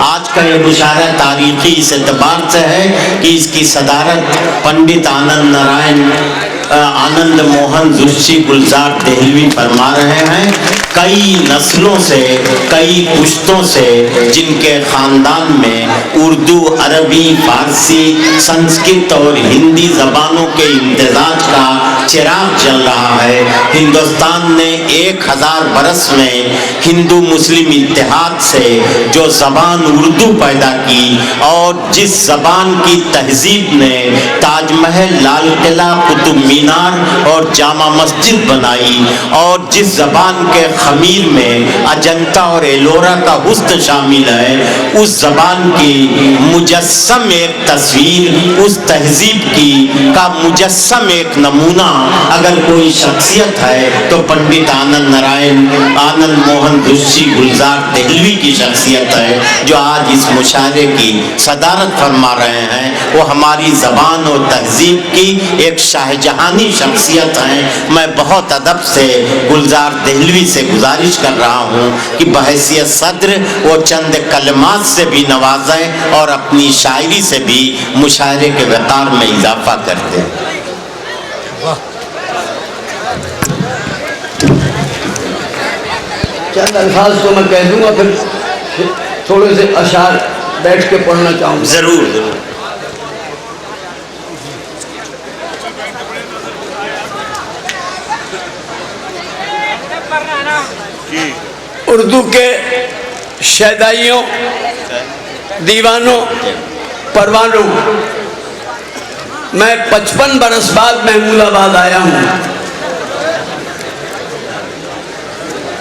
آج کا یہ مشاعرہ تاریخی اس اعتبار سے ہے کہ اس کی صدارت پنڈت آنند موہن جوشی گلزار دہلوی فرما رہے ہیں۔ کئی نسلوں سے، کئی پشتوں سے جن کے خاندان میں اردو، عربی، فارسی، سنسکرت اور ہندی زبانوں کے امتزاج کا چراغ جل رہا ہے، ہندوستان نے 1000 برس میں ہندو مسلم اتحاد سے جو زبان اردو پیدا کی اور جس زبان کی تہذیب نے تاج محل، لال قلعہ، قطب مینار اور جامع مسجد بنائی، اور جس زبان کے خمیر میں اجنتا اور ایلورا کا حسن شامل ہے، اس زبان کی مجسم ایک تصویر، اس تہذیب کی کا مجسم ایک نمونہ اگر کوئی شخصیت ہے تو پنڈت آنند موہن جوشی گلزار دہلوی کی شخصیت ہے، جو آج اس مشاعرے کی صدارت فرما رہے ہیں۔ وہ ہماری زبان اور تہذیب کی ایک شاہجہانی شخصیت ہیں۔ میں بہت ادب سے گلزار دہلوی سے گزارش کر رہا ہوں کہ بحیثیت صدر وہ چند کلمات سے بھی نوازیں اور اپنی شاعری سے بھی مشاعرے کے وقار میں اضافہ کرتے ہیں۔ چند الفاظ تو میں کہہ دوں گا، پھر تھوڑے سے اشعار بیٹھ کے پڑھنا چاہوں گا۔ ضرور ضرور۔ اردو کے شیدائیوں، دیوانوں، پروانوں، میں 55 برس بعد محمود آباد آیا ہوں۔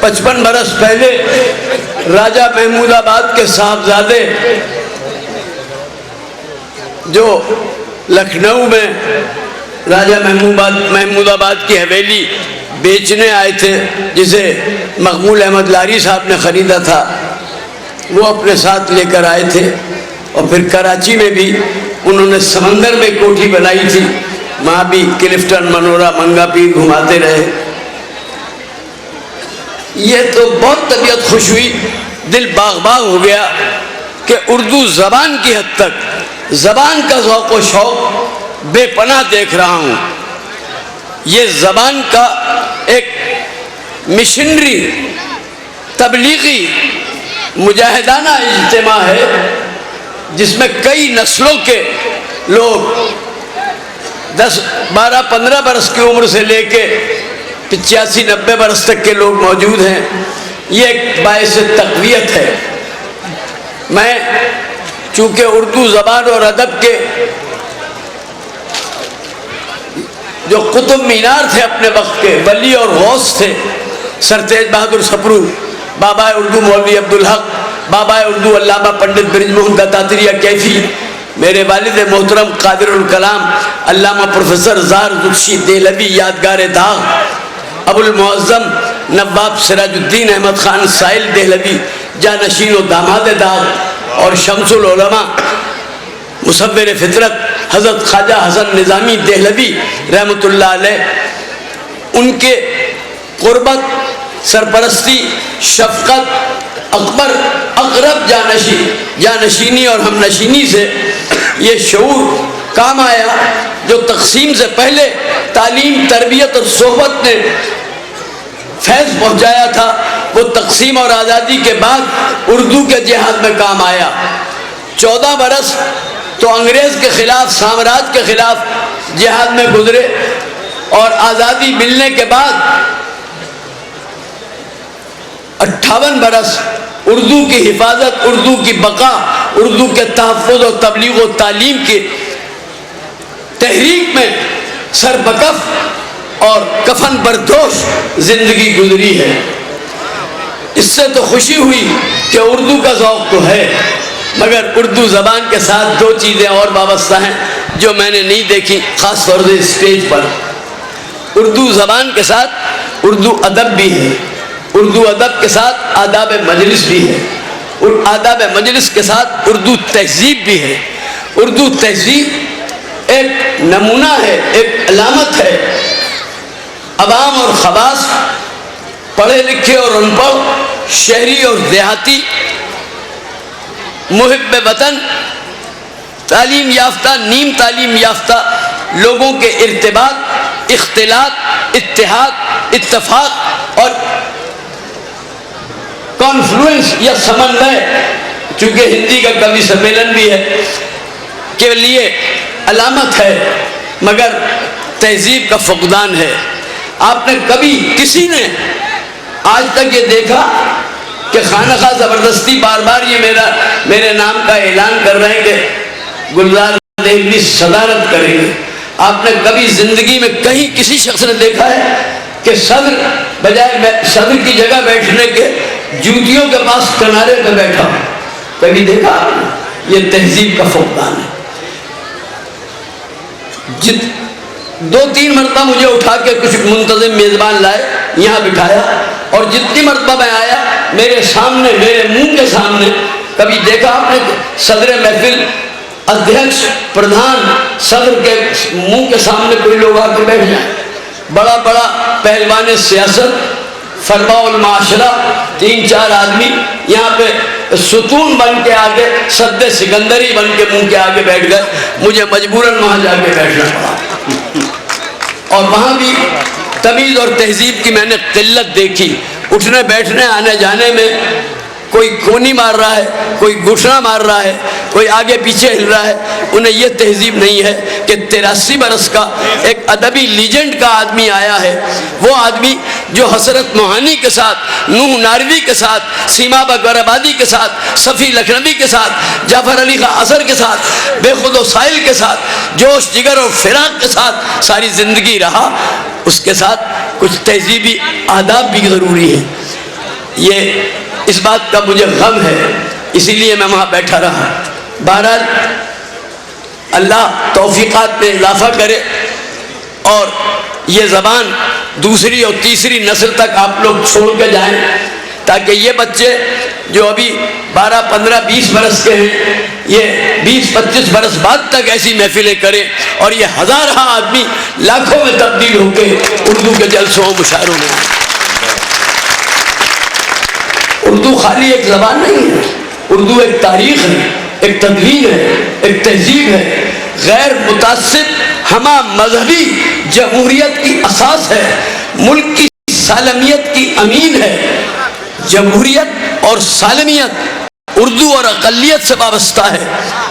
55 برس پہلے راجہ محمود آباد کے صاحبزادے جو لکھنؤ میں راجہ محمود آباد کی حویلی بیچنے آئے تھے، جسے مقبول احمد لاری صاحب نے خریدا تھا، وہ اپنے ساتھ لے کر آئے تھے، اور پھر کراچی میں بھی انہوں نے سمندر میں کوٹھی بنائی تھی، وہاں بھی کلفٹن، منورہ، منگا پیر گھماتے رہے۔ یہ تو بہت طبیعت خوش ہوئی، دل باغ باغ ہو گیا کہ اردو زبان کی حد تک زبان کا ذوق و شوق بے پناہ دیکھ رہا ہوں۔ یہ زبان کا ایک مشنری، تبلیغی، مجاہدانہ اجتماع ہے، جس میں کئی نسلوں کے لوگ 10، 12، 15 برس کی عمر سے لے کے 85، 90 برس تک کے لوگ موجود ہیں۔ یہ ایک باعث تقویت ہے۔ میں چونکہ اردو زبان اور ادب کے جو قطب مینار تھے اپنے وقت کے، ولی اور غوث تھے، سر تیج بہادر سپرو، بابا اردو مولوی عبدالحق، بابا اردو علامہ پنڈت برج موہن دتاتریہ کیفی، میرے والد محترم قادر الکلام علامہ پروفیسر زار جوشی دہلوی یادگار داغ، ابو المعظم نواب سراج الدین احمد خان سائل دہلوی جانشین و داماد داغ، اور شمس العلماء مصور فطرت حضرت خواجہ حسن نظامی دہلوی رحمۃ اللہ علیہ، ان کے قربت، سرپرستی، شفقت، اقرب جانشینی اور ہم نشینی سے یہ شعور کام آیا جو تقسیم سے پہلے تعلیم، تربیت اور صحبت نے فیض پہنچایا تھا، وہ تقسیم اور آزادی کے بعد اردو کے جہاد میں کام آیا۔ 14 برس تو انگریز کے خلاف، سامراج کے خلاف جہاد میں گزرے، اور آزادی ملنے کے بعد 58 برس اردو کی حفاظت، اردو کی بقا، اردو کے تحفظ اور تبلیغ و تعلیم کی تحریک میں سربکف اور کفن بردوش زندگی گزری ہے۔ اس سے تو خوشی ہوئی کہ اردو کا ذوق تو ہے، مگر اردو زبان کے ساتھ 2 چیزیں اور وابستہ ہیں جو میں نے نہیں دیکھی، خاص طور سے اسٹیج پر۔ اردو زبان کے ساتھ اردو ادب بھی ہے، اردو ادب کے ساتھ آداب مجلس بھی ہے، اور آداب مجلس کے ساتھ اردو تہذیب بھی ہے۔ اردو تہذیب ایک نمونہ ہے، ایک علامت ہے۔ عوام اور خواص، پڑھے لکھے اور ان پڑھ، شہری اور دیہاتی، محب وطن، تعلیم یافتہ، نیم تعلیم یافتہ لوگوں کے ارتباط، اختلاط، اتحاد، اتفاق اور کانفلوئنس یا سمنوے، چونکہ ہندی کا کبھی سمیلن بھی ہے، کے لیے علامت ہے، مگر تہذیب کا فقدان ہے۔ آپ نے کبھی کسی نے آج تک یہ دیکھا کہ خانہ خواہ زبردستی بار بار یہ میرے نام کا اعلان کر رہے ہیں کہ گلزار دہلوی صدارت کریں گے؟ آپ نے کبھی زندگی میں کہیں کسی شخص نے دیکھا ہے کہ صدر بجائے صدر کی جگہ بیٹھنے کے جوتیوں کے پاس کنارے پہ بیٹھا؟ کبھی دیکھا آپ نے؟ یہ تہذیب کا فقدان ہے۔ دو تین مرتبہ مجھے اٹھا کے کچھ منتظم میزبان لائے، یہاں بٹھایا، اور جتنی مرتبہ میں آیا میرے سامنے، میرے منہ کے سامنے، کبھی دیکھا آپ نے صدر محفل، ادھیکش، پردھان، صدر کے منہ کے سامنے کوئی لوگ آ کے بیٹھ جائیں؟ بڑا بڑا پہلوان سیاست، فرما المعاشرہ، 3-4 آدمی یہاں پہ ستون بن کے آگے، سد سکندری بن کے منہ کے آگے بیٹھ گئے، مجھے مجبوراً وہاں جا کے بیٹھنا پڑا، اور وہاں بھی تمیز اور تہذیب کی میں نے قلت دیکھی۔ اٹھنے بیٹھنے آنے جانے میں کوئی کونی مار رہا ہے، کوئی گھٹنا مار رہا ہے، کوئی آگے پیچھے ہل رہا ہے۔ انہیں یہ تہذیب نہیں ہے کہ 83 برس کا ایک ادبی لیجنڈ کا آدمی آیا ہے، وہ آدمی جو حسرت موہانی کے ساتھ، نوح ناروی کے ساتھ، سیما بکر آبادی کے ساتھ، صفی لکھنوی کے ساتھ، جعفر علی خان اثر کے ساتھ، بے خود و سائل کے ساتھ، جوش جگر اور فراق کے ساتھ ساری زندگی رہا، اس کے ساتھ کچھ تہذیبی آداب بھی ضروری ہے۔ یہ اس بات کا مجھے غم ہے، اسی لیے میں وہاں بیٹھا رہا۔ بہرحال اللہ توفیقات میں اضافہ کرے اور یہ زبان دوسری اور تیسری نسل تک آپ لوگ چھوڑ کے جائیں، تاکہ یہ بچے جو ابھی 12, 15, 20 برس کے ہیں، یہ 20-25 برس بعد تک ایسی محفلیں کریں، اور یہ ہزارہ آدمی لاکھوں میں تبدیل ہو کے اردو کے جلسوں و مشاعروں میں آئیں۔ اردو خالی ایک زبان نہیں ہے، اردو ایک تاریخ ہے، ایک تدوین ہے، ایک تہذیب ہے، غیر متعصب ہمہ مذہبی جمہوریت کی اساس ہے، ملک کی سالمیت کی امین ہے۔ جمہوریت اور سالمیت اردو اور اقلیت سے وابستہ ہے۔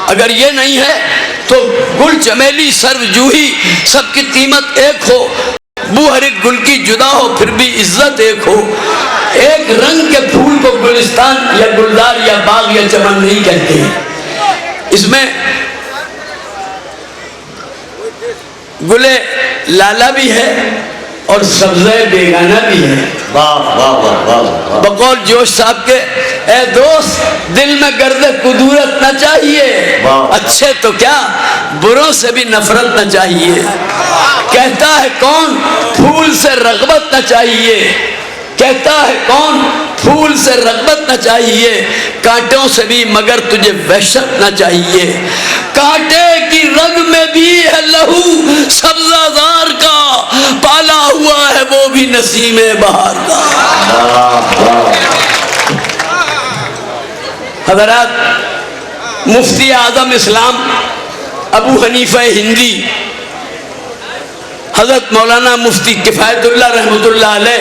اگر یہ نہیں ہے تو گل چمیلی سرو جوہی سب کی قیمت ایک ہو، بو ہر ایک گل کی جدا ہو پھر بھی عزت ایک ہو۔ ایک رنگ کے پھول کو گلستان یا گلزار یا باغ یا چمن نہیں کہتے ہیں، اس میں گلے لالا بھی ہے اور سبزے بیگانہ بھی ہے۔ بقول جوش صاحب کے، اے دوست دل میں گرد کدورت نہ چاہیے، اچھے تو کیا بروں سے بھی نفرت نہ چاہیے۔ کہتا ہے کون پھول سے رغبت نہ چاہیے، کہتا ہے کون پھول سے رغبت نہ چاہیے، کانٹوں سے بھی مگر تجھے وحشت نہ چاہیے۔ کانٹے کی رگ میں بھی ہے لہو سبزہ زار کا، پالا ہوا ہے وہ بھی نسیم بہار کا۔ حضرات، مفتی اعظم اسلام ابو حنیفہ ہندی حضرت مولانا مفتی کفایت اللہ رحمۃ اللہ علیہ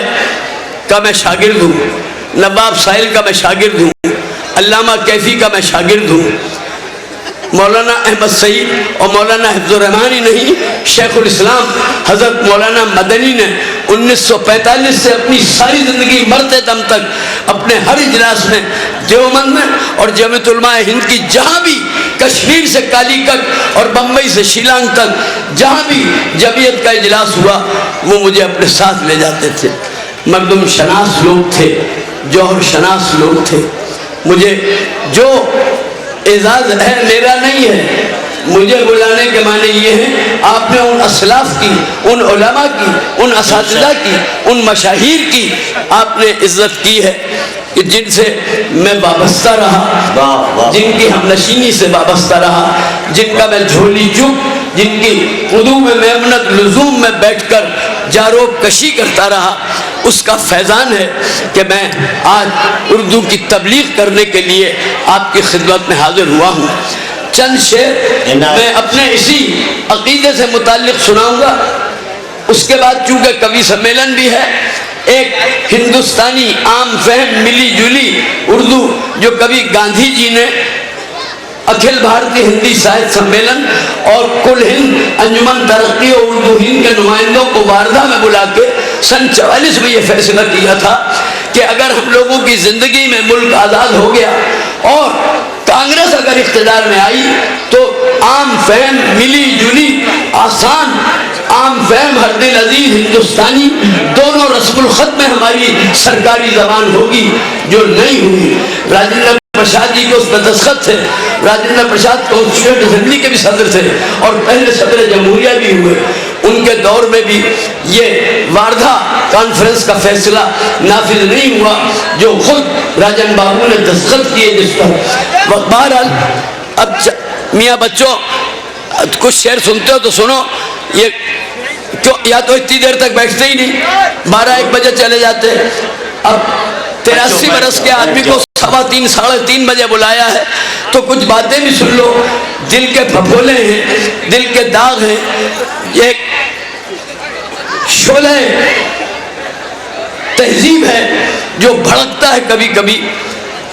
کا میں شاگرد ہوں، نواب سائل کا میں شاگرد ہوں، علامہ کیفی کا میں شاگرد ہوں، مولانا احمد سعید اور مولانا حفظ الرحمن ہی نہیں، شیخ الاسلام حضرت مولانا مدنی نے 1945 سے اپنی ساری زندگی مرتے دم تک اپنے ہر اجلاس میں دیوبند میں اور جامعۃ علماء ہند کی جہاں بھی، کشمیر سے کالی کٹ اور بمبئی سے شیلانگ تک جہاں بھی جمعیت کا اجلاس ہوا وہ مجھے اپنے ساتھ لے جاتے تھے۔ مردم شناس لوگ تھے، جوہر شناس لوگ تھے۔ مجھے جو اعزاز ہے میرا نہیں ہے، مجھے بلانے کے معنی یہ ہے آپ نے ان اسلاف کی، ان علماء کی، ان اساتذہ کی، ان مشاہیر کی آپ نے عزت کی ہے کہ جن سے میں وابستہ رہا، جن کی ہم نشینی سے وابستہ رہا، جن کا میں جھولی چپ، جن کی قدوم میمنت لزوم میں بیٹھ کر جاروب کشی کرتا رہا۔ اس کا فیضان ہے کہ میں آج اردو کی تبلیغ کرنے کے لیے آپ کی خدمت میں حاضر ہوا ہوں. چند شعر میں اپنے اسی عقیدے سے متعلق سناؤں گا. اس کے بعد چونکہ کبھی سمیلن بھی ہے، ایک ہندوستانی عام فہم ملی جلی اردو جو کبھی گاندھی جی نے اکھل بھارتی ہندی ساہت سمیلن اور کل ہند انجمن ترقی اور اردو ہند کے نمائندوں کو واردہ میں بلا کے سن 44 میں یہ فیصلہ کیا تھا کہ اگر ہم لوگوں کی زندگی میں ملک آزاد ہو گیا اور کانگریس اگر اقتدار میں آئی تو عام فہم ملی جلی آسان عام فہم ہر دل عزیز ہندوستانی دونوں رسم الخط میں ہماری سرکاری زبان ہوگی، جو نہیں ہوئی. راجندر پرساد جی کے اس میں دستخط تھے. راجندر پرساد کانسٹیٹیوئنٹ اسمبلی کے بھی صدر تھے اور پہلے صدر جمہوریہ بھی ہوئے. ان کے دور میں بھی یہ واردھا کانفرنس کا فیصلہ نافذ نہیں ہوا جو خود راجن بابو نے دستخط کیے جس پر. بہرحال اب میاں بچوں کچھ شعر سنتے ہو تو سنو. یہ کیوں یا تو اتنی دیر تک بیٹھتے ہی نہیں، 12-1 بجے چلے جاتے. اب 83 برس کے آدمی کو 3:15 ساڑھے 3 بجے بلایا ہے تو کچھ باتیں بھی سن لو. دل کے پھپھولے ہیں، دل کے داغ ہیں. یہ شعلہ تہذیب ہے جو بھڑکتا ہے کبھی کبھی.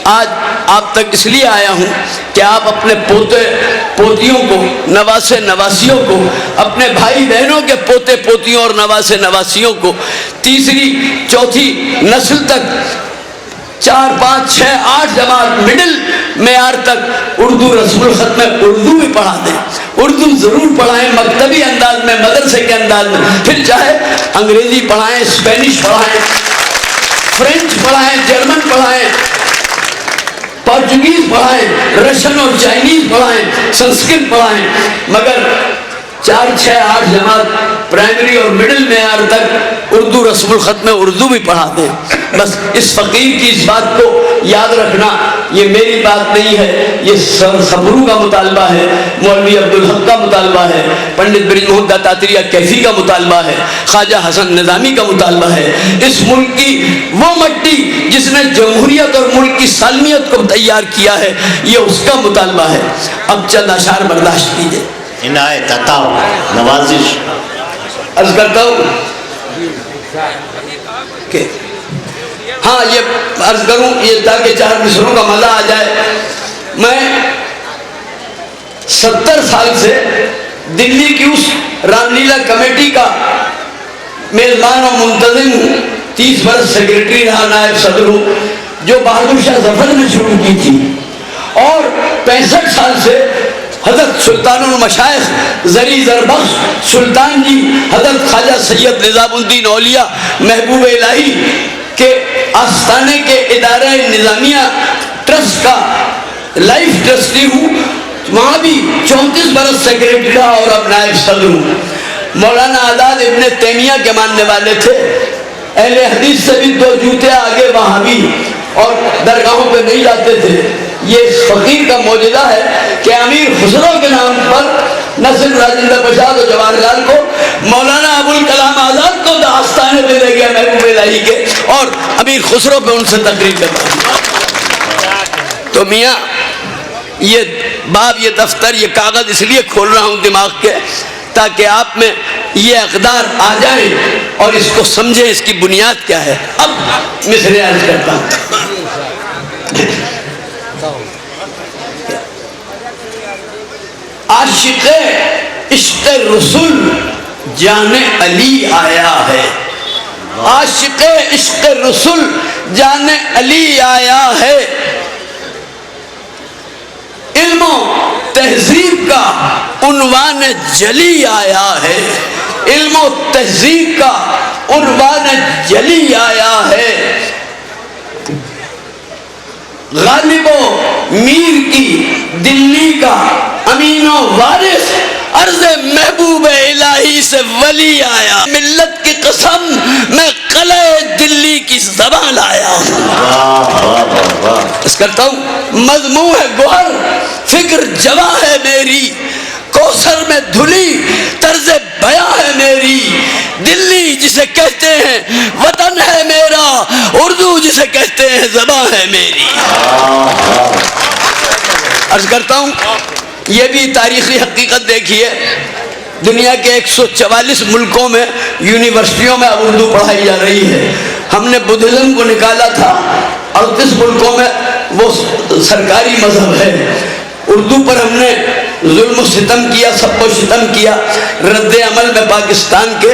آج آپ تک اس لیے آیا ہوں کہ آپ اپنے پوتے پوتیوں کو، نواسے نواسیوں کو، اپنے بھائی بہنوں کے پوتے پوتیوں اور نواسے نواسیوں کو 3-4 نسل تک 4, 5, 6, 8 جماعت مڈل معیار تک اردو رسم الخط میں اردو بھی پڑھا دیں. اردو ضرور پڑھائیں مکتبی انداز میں، مدرسے کے انداز میں. پھر چاہے انگریزی پڑھائیں، اسپینش پڑھائیں، فرینچ پڑھائیں، جرمن پڑھائیں، پورچوگیز پڑھائیں، رشین اور چائنیز پڑھائیں، سنسکرت پڑھائیں، مگر 4, 6, 8 جماعت پرائمری اور مڈل معیار تک اردو رسم الخط میں اردو بھی پڑھا دیں. بس اس فقیر کی اس بات کو یاد رکھنا. یہ میری بات نہیں ہے، یہ سپرو کا مطالبہ ہے، مولوی عبدالحق کا مطالبہ ہے، پنڈت برج موہن دتاتریہ کیفی کا مطالبہ ہے، خواجہ حسن نظامی کا مطالبہ ہے. اس ملک کی وہ مٹی جس نے جمہوریت اور ملک کی سالمیت کو تیار کیا ہے، یہ اس کا مطالبہ ہے. اب چند اشعار برداشت کیجیے. عنایت عطا نوازش عرض کرتا ہوں کہ ہاں یہ عرض کروں یہ تاکہ 4 مصروں کا مزہ آ جائے. میں 70 سال سے دلی کی اس رام لیلا کمیٹی کا میزبان اور منتظم ہوں. 30 برس سیکرٹری رہا، نائب صدر ہوں، جو بہادر شاہ ظفر نے شروع کی تھی. اور 65 سال سے حضرت سلطان المشائخ زری زربخش سلطان جی، حضرت خواجہ سید نظام الدین اولیاء محبوب الہی کے آستانے کے ادارہ نظامیہ ٹرسٹ کا لائف ٹرسٹی ہوں. وہاں بھی 34 برس سیکریٹری رہا اور اب نائب صدر ہوں. مولانا آزاد ابن تیمیہ کے ماننے والے تھے. اہل حدیث سے بھی 2 جوتے آگے وہاں بھی، اور درگاہوں پہ نہیں جاتے تھے. یہ فقیر کا معجزہ ہے کہ امیر خسرو کے نام پر نہ صرف راجندر پرساد اور جواہر لال کو، مولانا ابوالکلام آزاد کو آستانے پہ لے گیا محبوب الہی کے، اور امیر خسرو پہ ان سے تقریر کرتا. تو میاں یہ باب، یہ دفتر، یہ کاغذ اس لیے کھول رہا ہوں دماغ کے تاکہ آپ میں یہ اقدار آ جائے اور اس کو سمجھیں اس کی بنیاد کیا ہے. اب مصرعے عرض کرتا ہوں. عاشق عشق رسول جان علی آیا ہے. عاشق عشق رسول جان علی آیا ہے. علم و تہذیب کا عنوان جلی آیا ہے. علم و تہذیب کا عنوان جلی آیا ہے. غالب و میر کی دلی کا امین و وارث عرض محبوب الہی سے ولی آیا. ملت کی قسم میں قلعہ دلی کی زبان لایا اس کرتا ہوں. مضمون ہے گوہر فکر جواں ہے میری، کوثر میں دھلی طرز بیاں ہے میری، دلی جسے کہتے ہیں وطن ہے میرا، اردو جسے کہتے ہیں زباں ہے میری۔ عرض کرتا ہوں یہ بھی تاریخی حقیقت دیکھیے، دنیا کے 144 ملکوں میں یونیورسٹیوں میں اب اردو پڑھائی جا رہی ہے۔ ہم نے بدھزم کو نکالا تھا، 38 ملکوں میں وہ سرکاری مذہب ہے۔ اردو پر ہم نے ظلم و ستم کیا، سب کو ستم کیا، رد عمل میں پاکستان کے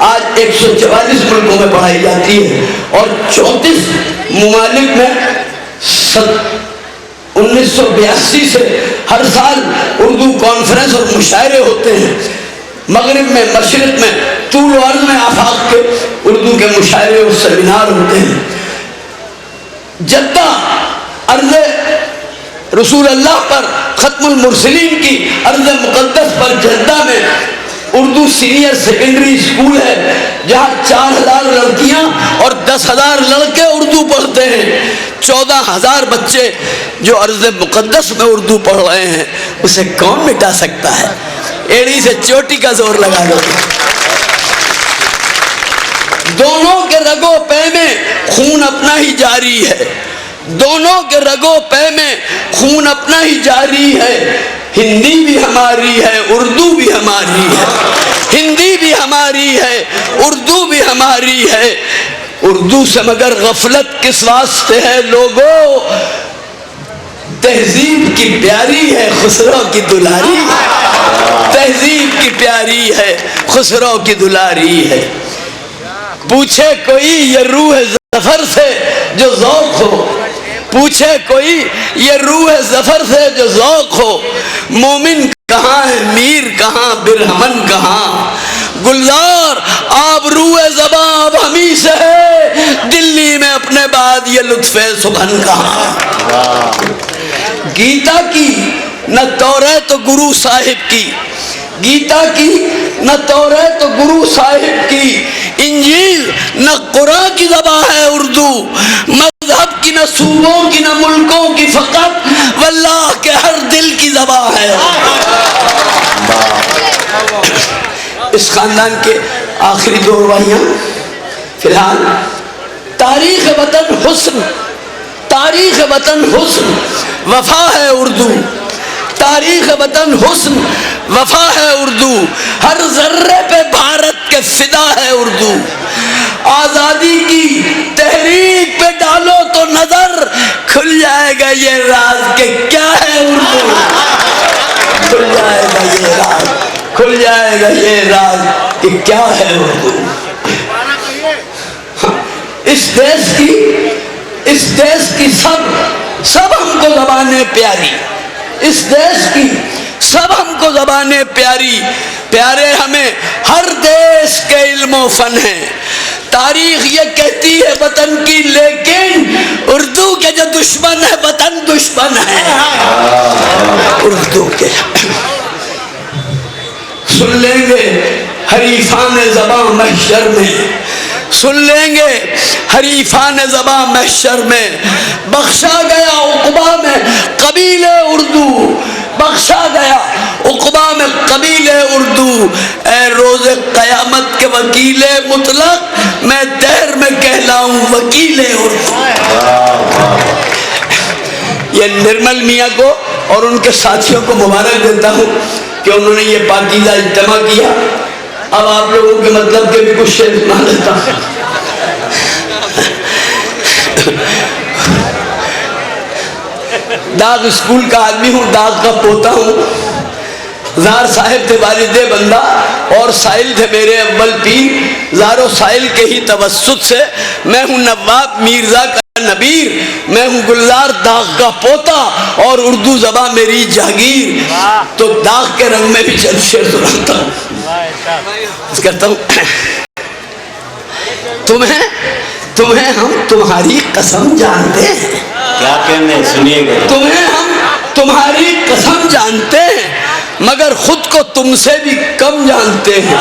آج 144 ملکوں میں پڑھائی جاتی ہے، اور 34 ممالک میں 1982 سے ہر سال اردو کانفرنس اور مشاعرے ہوتے ہیں۔ مغرب میں، مشرق میں، طول و عرض میں آفاق کے اردو کے مشاعرے اور سیمینار ہوتے ہیں۔ جدہ ارض رسول اللہ پر، ختم المرسلین کی ارض مقدس پر جدہ میں اردو سینئر سیکنڈری اسکول ہے، جہاں 4000 لڑکیاں اور 10,000 لڑکے اردو پڑھتے ہیں۔ 14,000 بچے جو ارض مقدس میں اردو پڑھ رہے ہیں، اسے کون مٹا سکتا ہے؟ ایڑی سے چوٹی کا زور لگا دو۔ دونوں کے رگوں پے میں خون اپنا ہی جاری ہے، دونوں کے رگوں پے میں خون اپنا ہی جاری ہے۔ ہندی بھی ہماری ہے، اردو بھی ہماری ہے، ہندی بھی ہماری ہے، اردو بھی ہماری ہے۔ اردو سے مگر غفلت کس واسطے ہے لوگوں؟ تہذیب کی پیاری ہے، خسرو کی دلاری ہے، تہذیب کی پیاری ہے، خسرو کی دلاری ہے۔ پوچھے کوئی یہ روح ظفر سے جو ذوق ہو، پوچھے کوئی یہ روح ظفر سے جو ذوق ہو، مومن کہاں ہے، میر کہاں، برہمن کہاں؟ گلزار آب روح زباں اب ہمیں سے ہے، دلی میں اپنے بعد یہ لطف سخن کہاں؟ گیتا کی نہ توریت گرو صاحب کی، گیتا کی نہ توریت گرو صاحب کی، انجیل نہ قرآن کی زبان ہے اردو، مذہب کی نہ صوبوں کی نہ ملکوں کی، فقط واللہ کے ہر دل کی زبان ہے۔ اس خاندان کے آخری 2 روایاں فی الحال، تاریخ وطن حسن، تاریخ وطن حسن وفا ہے اردو، تاریخ وطن حسن وفا ہے اردو، ہر ذرے پہ بھارت کے فدا ہے اردو۔ آزادی کی تحریک پہ ڈالو تو نظر کھل جائے گا یہ راز کہ کیا ہے اردو، کھل جائے گا یہ راز، کھل جائے گا یہ راز کہ کیا ہے اردو۔ اس دیش کی سب ہم کو زبانیں پیاری، اس دیش کی سب ہم کو زبانیں پیاری، پیارے ہمیں ہر دیش کے علم و فن ہیں۔ تاریخ یہ کہتی ہے وطن کی، لیکن اردو کے جو دشمن ہے وطن دشمن ہے اردو کے۔ سن لیں گے حریفان زباں محشر میں، سن لیں گے حریفان زباں محشر میں، بخشا گیا عقبہ میں قبیل اردو، بخشا گیا عقبہ میں قبیل اردو، اے روز قیامت کے وکیل مطلق، میں دہر میں کہلاؤں وکیل اردو۔ یہ نرمل میاں کو اور ان کے ساتھیوں کو مبارک دیتا ہوں کہ انہوں نے یہ پاکیزہ اجتماع کیا۔ اب آپ لوگوں کے مطلب کے بھی کچھ شعر سنا دیتا ہوں۔ داغ اسکول کا آدمی ہوں، داغ کا پوتا ہوں۔ زار صاحب تھے والد بندہ اور سائل تھے میرے اول پیر، زار و سائل کے ہی توسط سے میں ہوں نواب میرزا کا نبیر، میں ہوں گلزار داغ کا پوتا اور اردو زبان میری جاگیر۔ تو داغ کے رنگ میں بھی چند شعر سناتا ہوں، کہتا ہوں تمہیں ہم تمہاری قسم جانتے ہیں، کیا کہنے سنیے گا، تمہیں ہم تمہاری قسم جانتے ہیں، مگر خود کو تم سے بھی کم جانتے ہیں،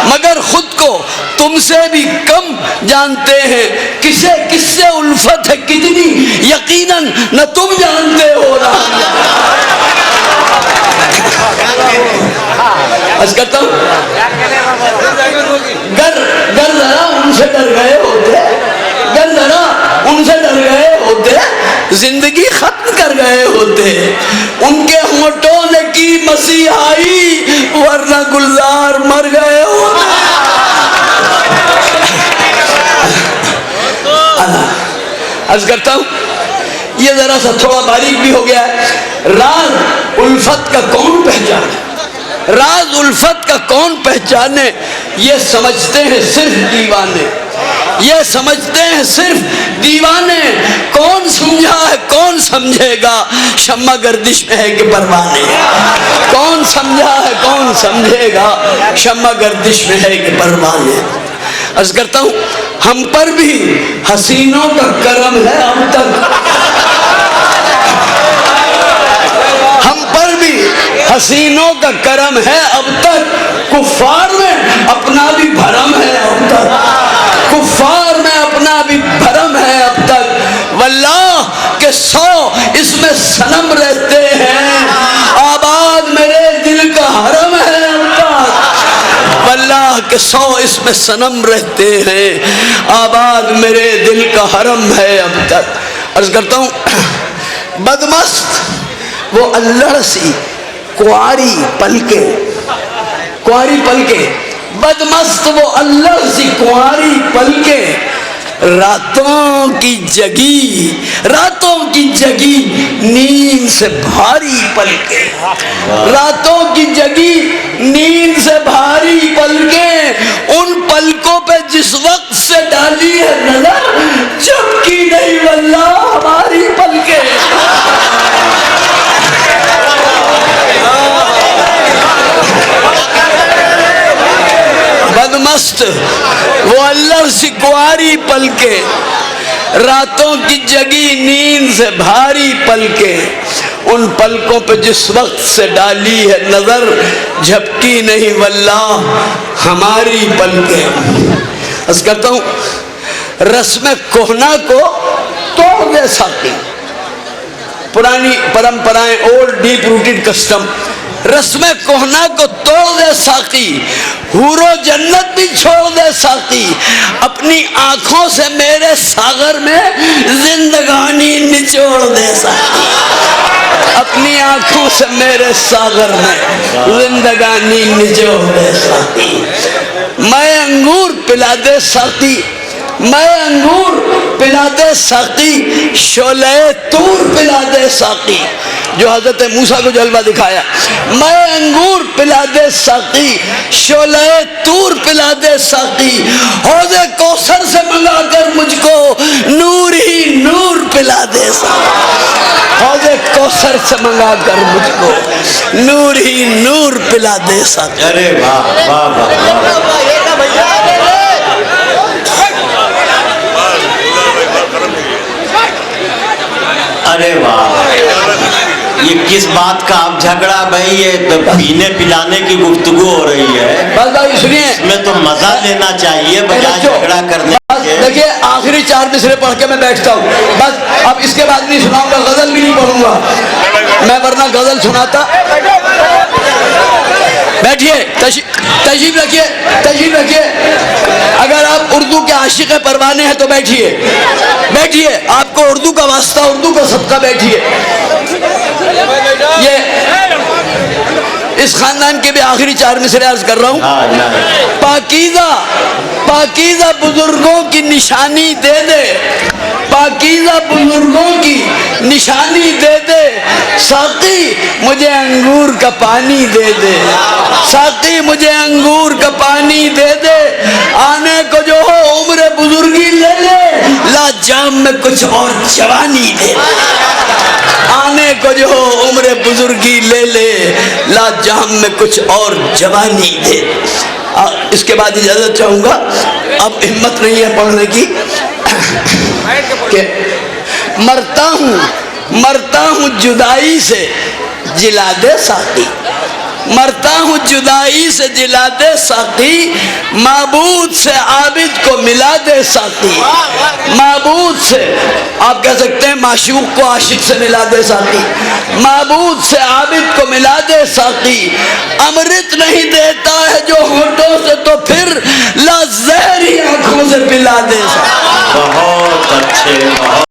مگر خود کو تم سے بھی کم جانتے ہیں، کس سے الفت ہے کتنی یقیناً نہ تم جانتے ہو عرض کرتا ہوں گر ذرا ان سے ڈر گئے ہوتے، گر ذرا ان سے ڈر گئے ہوتے، زندگی ختم کر گئے ہوتے، ان کے ہونٹوں نے کی مسیحائی ورنہ گلزار مر گئے ہوتے۔ عرض کرتا ہوں یہ ذرا سا تھوڑا باریک بھی ہو گیا ہے۔ راز الفت کا کون پہچانے، راز الفت کا کون پہچانے، یہ سمجھتے ہیں صرف دیوانے، یہ سمجھتے ہیں صرف دیوانے۔ کون سمجھا ہے کون سمجھے گا، شمع گردش میں ہے کہ پروانے، کون سمجھا ہے کون سمجھے گا، شمع گردش میں ہے کہ پروانے۔ عرض کرتا ہوں ہم پر بھی حسینوں کا کرم ہے اب تک، ہم پر بھی حسینوں کا کرم ہے اب تک، کفار میں اپنا بھی بھرم ہے اب تک، کفار میں اپنا بھی بھرم ہے اب تک، واللہ کہ 100 اس میں صنم رہتے ہیں، آباد میرے دل کا حرم ہے اب تک، واللہ کہ 100 اس میں صنم رہتے ہیں، آباد میرے دل کا حرم ہے اب تک۔ عرض کرتا ہوں بدمست وہ اللڑ سی کواری پلکے، کواری پلکے، بدمست وہ اللڑ سی کواری پلکے، راتوں کی جگی، راتوں کی جگی نیند سے بھاری پلکے، راتوں کی جگی نیند سے بھاری پلکے، ان پلکوں پہ جس وقت سے ڈالی ہے نظر جب کی نہیں واللہ ہماری پلکے۔ بدمست وہ اللہ سی کواری پلکے، راتوں کی جگی نیند سے بھاری پلکے، ان پلکوں پہ جس وقت سے ڈالی ہے نظر جھپکی نہیں واللہ ہماری پلکے۔ عرض کرتا ہوں رسم کہنا کو توڑ دے ساقی، پرانی پرمپرائیں، اولڈ ڈیپ روٹڈ کسٹم، رسم کہنا کو توڑ دے ساقی، حور و جنت بھی چھوڑ دے ساقی، اپنی آنکھوں سے میرے ساغر میں زندگانی نچوڑ دے ساقی، اپنی آنکھوں سے میرے ساغر میں زندگانی نچوڑ دے ساقی، میں انگور پلا دے ساقی، میں انگور پلا دے ساقی، شعلہ طور پلا دے ساقی، جو حضرت موسیٰ کو جلوہ دکھایا، میں انگور پلا دے ساقی، شعلہ طور پلا دے ساقی، حوض کوثر سے منگا کر مجھ کو نور ہی نور پلا دے ساقی، حوض کوثر سے منگا کر مجھ کو نور ہی نور پلا دے ساقی۔ ارے واہ واہ واہ، ارے واہ، یہ کس بات کا آپ جھگڑا بھائی، یہ پینے پلانے کی گفتگو ہو رہی ہے، بس بھائی سنیے، اس میں تو مزہ لینا چاہیے بجائے جھگڑا کرنے کے۔ دیکھیے آخری 4 مصرے پڑھ کے میں بیٹھتا ہوں، بس اب اس کے بعد نہیں سناؤں گا، غزل بھی نہیں پڑھوں گا میں، ورنہ غزل سناتا۔ بیٹھیے، تشریف رکھیے، تشریف رکھیے، اگر آپ اردو کے عاشق پروانے ہیں تو بیٹھیے، بیٹھیے، آپ کو اردو کا واسطہ، اردو کا صدقہ، بیٹھیے۔ یہ اس خاندان کے بھی آخری 4 مصرے عرض کر رہا ہوں۔ پاکیزہ پاکیزہ بزرگوں کی نشانی دے دے، پاکیزہ بزرگوں کی نشانی دے دے، ساقی مجھے انگور کا پانی دے دے، ساقی مجھے انگور کا پانی دے دے، آنے کو جو ہو عمر بزرگی لے لے، لا جام میں کچھ اور جوانی دے دے، آنے کو جو ہو عمر بزرگی لے لے، لا جام میں کچھ اور جوانی دے۔ اس کے بعد اجازت چاہوں گا، اب ہمت نہیں ہے پڑھنے کی، کہ مرتا ہوں جدائی سے جلا دے ساقی، مرتا ہوں جدائی سے جلا دے ساقی، معبود سے عابد کو ملا دے ساقی، معبود سے، آپ کہہ سکتے ہیں معشوق کو عاشق سے ملا دے ساقی، معبود سے عابد کو ملا دے ساقی، امرت نہیں دیتا ہے جو ہونٹوں سے تو پھر لا زہری آنکھوں سے پلا دے ساقی۔ بہت اچھے، بہت